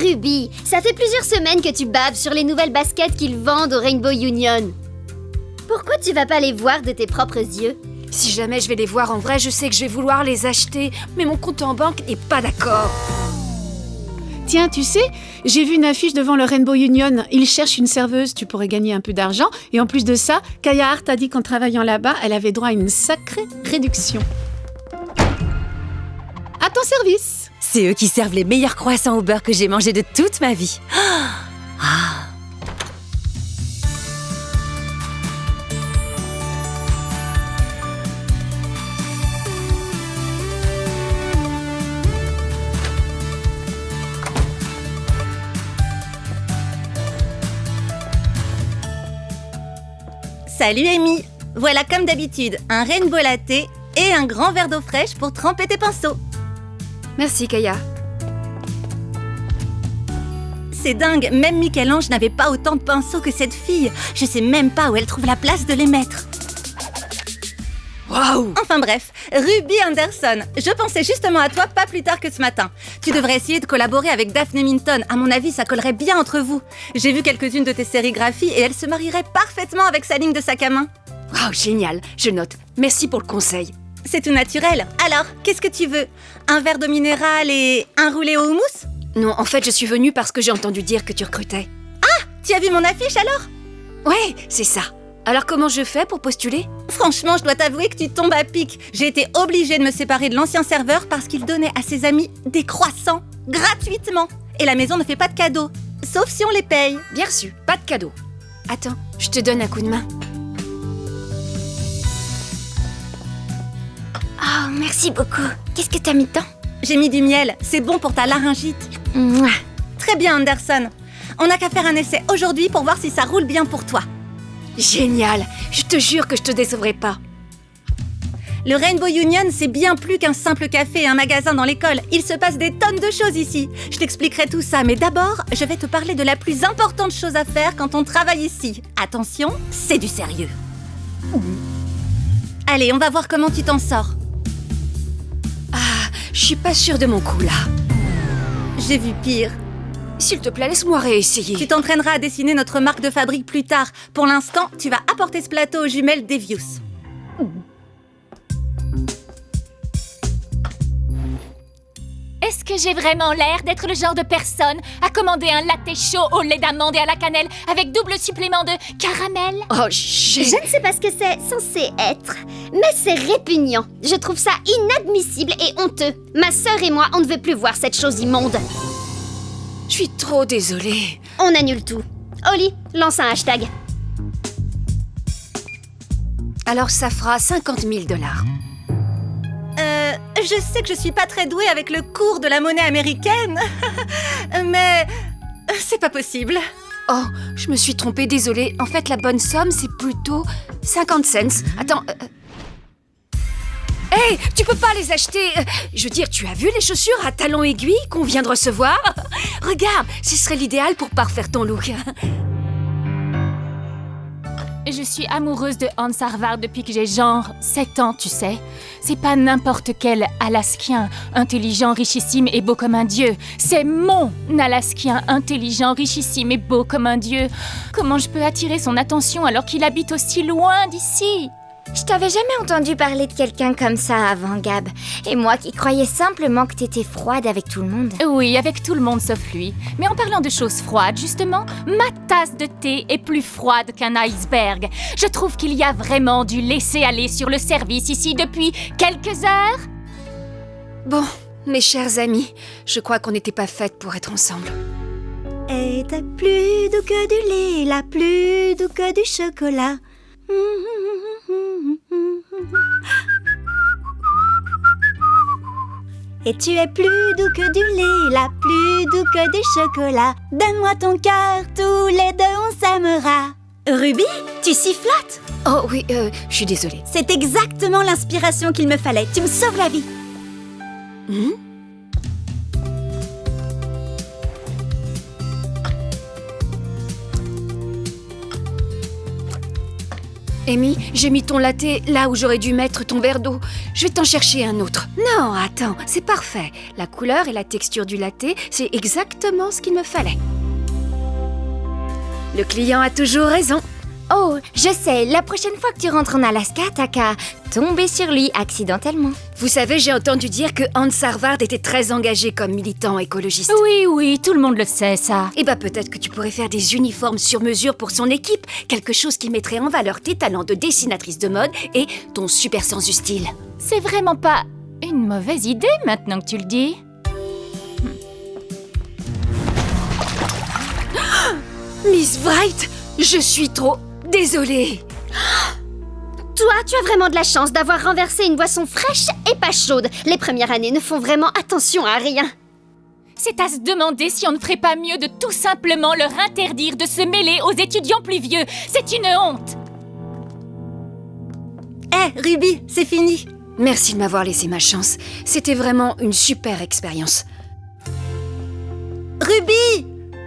Ruby, ça fait plusieurs semaines que tu baves sur les nouvelles baskets qu'ils vendent au Rainbow Union. Pourquoi tu vas pas les voir de tes propres yeux? Si jamais je vais les voir en vrai, je sais que je vais vouloir les acheter, mais mon compte en banque n'est pas d'accord. Tiens, tu sais, j'ai vu une affiche devant le Rainbow Union. Ils cherchent une serveuse, tu pourrais gagner un peu d'argent. Et en plus de ça, Kaya Hart a dit qu'en travaillant là-bas, elle avait droit à une sacrée réduction. À ton service. C'est eux qui servent les meilleurs croissants au beurre que j'ai mangés de toute ma vie. Ah. Salut Amy. Voilà comme d'habitude, un rainbow latte et un grand verre d'eau fraîche pour tremper tes pinceaux. Merci, Kaya. C'est dingue, même Michel-Ange n'avait pas autant de pinceaux que cette fille. Je sais même pas où elle trouve la place de les mettre. Waouh! Enfin bref, Ruby Anderson, je pensais justement à toi pas plus tard que ce matin. Tu devrais essayer de collaborer avec Daphne Minton, à mon avis ça collerait bien entre vous. J'ai vu quelques-unes de tes sérigraphies et elle se marierait parfaitement avec sa ligne de sac à main. Waouh, génial, je note. Merci pour le conseil. C'est tout naturel. Alors, qu'est-ce que tu veux? Un verre d'eau minérale et un roulé au houmous? Non, en fait, je suis venue parce que j'ai entendu dire que tu recrutais. Ah, tu as vu mon affiche alors? Ouais, c'est ça. Alors comment je fais pour postuler? Franchement, je dois t'avouer que tu tombes à pic. J'ai été obligée de me séparer de l'ancien serveur parce qu'il donnait à ses amis des croissants gratuitement. Et la maison ne fait pas de cadeaux, sauf si on les paye. Bien reçu, pas de cadeau. Attends, je te donne un coup de main. Oh, merci beaucoup. Qu'est-ce que t'as mis dedans? J'ai mis du miel, c'est bon pour ta laryngite. Mouah. Très bien, Anderson. On n'a qu'à faire un essai aujourd'hui pour voir si ça roule bien pour toi. Génial, je te jure que je te décevrai pas. Le Rainbow Union, c'est bien plus qu'un simple café et un magasin dans l'école. Il se passe des tonnes de choses ici. Je t'expliquerai tout ça, mais d'abord, je vais te parler de la plus importante chose à faire quand on travaille ici. Attention, c'est du sérieux. Allez, on va voir comment tu t'en sors. Ah, je suis pas sûre de mon coup là. J'ai vu pire. S'il te plaît, laisse-moi réessayer. Tu t'entraîneras à dessiner notre marque de fabrique plus tard. Pour l'instant, tu vas apporter ce plateau aux jumelles Devious. Est-ce que j'ai vraiment l'air d'être le genre de personne à commander un latte chaud au lait d'amande et à la cannelle avec double supplément de caramel? Oh, Je ne sais pas ce que c'est censé être, mais c'est répugnant. Je trouve ça inadmissible et honteux. Ma sœur et moi, on ne veut plus voir cette chose immonde. Je suis trop désolée. On annule tout. Oli, lance un hashtag. Alors ça fera 50 000 $. Je sais que je suis pas très douée avec le cours de la monnaie américaine, mais c'est pas possible. Oh, je me suis trompée, désolée. En fait, la bonne somme, c'est plutôt 50 cents. Attends... Hey, tu peux pas les acheter. Je veux dire, tu as vu les chaussures à talons aiguilles qu'on vient de recevoir? Regarde, ce serait l'idéal pour parfaire ton look. Je suis amoureuse de Hans Harvard depuis que j'ai genre 7 ans, tu sais. C'est pas n'importe quel Alaskien, intelligent, richissime et beau comme un dieu. C'est mon Alaskien, intelligent, richissime et beau comme un dieu. Comment je peux attirer son attention alors qu'il habite aussi loin d'ici? Je t'avais jamais entendu parler de quelqu'un comme ça avant, Gab. Et moi qui croyais simplement que t'étais froide avec tout le monde. Oui, avec tout le monde sauf lui. Mais en parlant de choses froides, justement, ma tasse de thé est plus froide qu'un iceberg. Je trouve qu'il y a vraiment du laisser-aller sur le service ici depuis quelques heures. Bon, mes chers amis, je crois qu'on n'était pas faites pour être ensemble. Était plus doux que du lait, la plus doux que du chocolat. Et tu es plus doux que du lait, la plus doux que du chocolat. Donne-moi ton cœur, tous les deux on s'aimera. Ruby, tu sifflotes? Oh oui, je suis désolée. C'est exactement l'inspiration qu'il me fallait. Tu me sauves la vie. Amy, j'ai mis ton latte là où j'aurais dû mettre ton verre d'eau. Je vais t'en chercher un autre. Non, attends, c'est parfait. La couleur et la texture du latte, c'est exactement ce qu'il me fallait. Le client a toujours raison. Oh, je sais, la prochaine fois que tu rentres en Alaska, t'as qu'à tomber sur lui accidentellement. Vous savez, j'ai entendu dire que Hans Harvard était très engagé comme militant écologiste. Oui, tout le monde le sait, ça. Eh ben peut-être que tu pourrais faire des uniformes sur mesure pour son équipe. Quelque chose qui mettrait en valeur tes talents de dessinatrice de mode et ton super sens du style. C'est vraiment pas une mauvaise idée maintenant que tu le dis. Miss Bright, je suis trop désolée. Toi, tu as vraiment de la chance d'avoir renversé une boisson fraîche et pas chaude. Les premières années ne font vraiment attention à rien. C'est à se demander si on ne ferait pas mieux de tout simplement leur interdire de se mêler aux étudiants plus vieux. C'est une honte. Hé, Ruby, c'est fini. Merci de m'avoir laissé ma chance. C'était vraiment une super expérience. Ruby,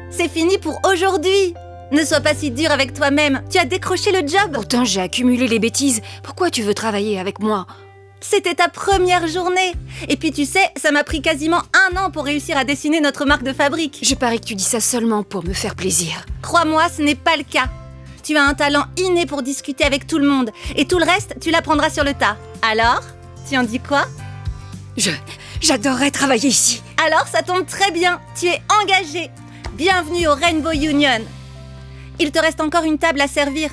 c'est fini pour aujourd'hui. Ne sois pas si dur avec toi-même. Tu as décroché le job. Pourtant, j'ai accumulé les bêtises. Pourquoi tu veux travailler avec moi? C'était ta première journée. Et puis tu sais, ça m'a pris quasiment 1 an pour réussir à dessiner notre marque de fabrique. Je parie que tu dis ça seulement pour me faire plaisir. Crois-moi, ce n'est pas le cas. Tu as un talent inné pour discuter avec tout le monde. Et tout le reste, tu l'apprendras sur le tas. Alors, tu en dis quoi? J'adorerais travailler ici. Alors, ça tombe très bien. Tu es engagé. Bienvenue au Rainbow Union. Il te reste encore une table à servir.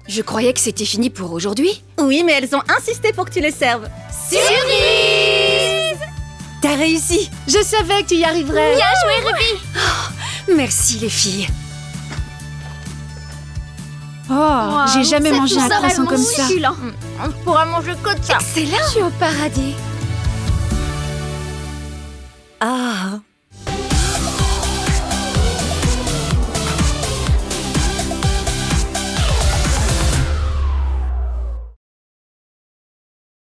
Je croyais que c'était fini pour aujourd'hui. Oui, mais elles ont insisté pour que tu les serves. Surprise! T'as réussi. Je savais que tu y arriverais. Bien joué, Ruby! Merci les filles. Oh, j'ai jamais C'est mangé tout un croissant comme ça. succulent. On pourra manger que de ça. Excellent. Je suis au paradis. Ah,